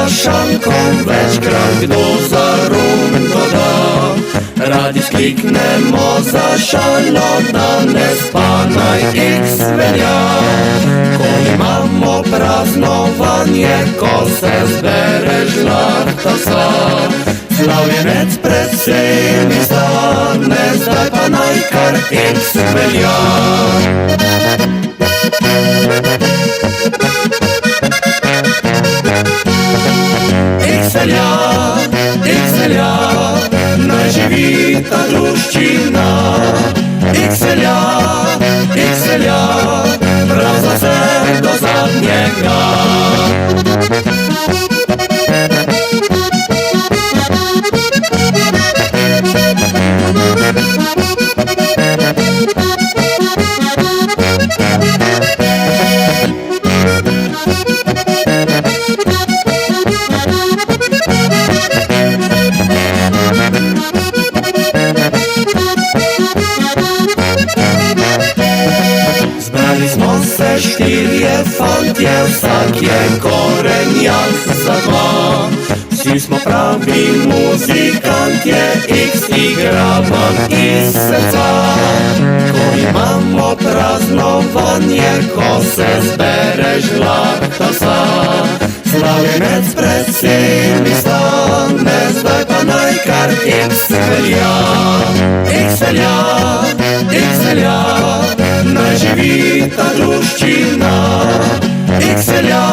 zapraszanką večkrat kdo za rundo da. Radi skliknemo za šalo, danes pa naj X velja. Ko imamo praznovanje, ko se zbere žlahta vsa, slavljenec pred vsemi stane, zdaj pa naj kar X velja. X velja, naj živi ta druščina. X velja, prav za vse do zadnjega. Zbrali smo se štirje fantje, vsak je korenjak za dva. Vsi smo pravi muzikantje, X igra vam iz srca. Ko imamo praznovanje, ko se zbere žlahta vsa, slavljenec pred vsemi stane, zdaj pa naj kar X velja. X velja, naj živi ta druščina. X velja,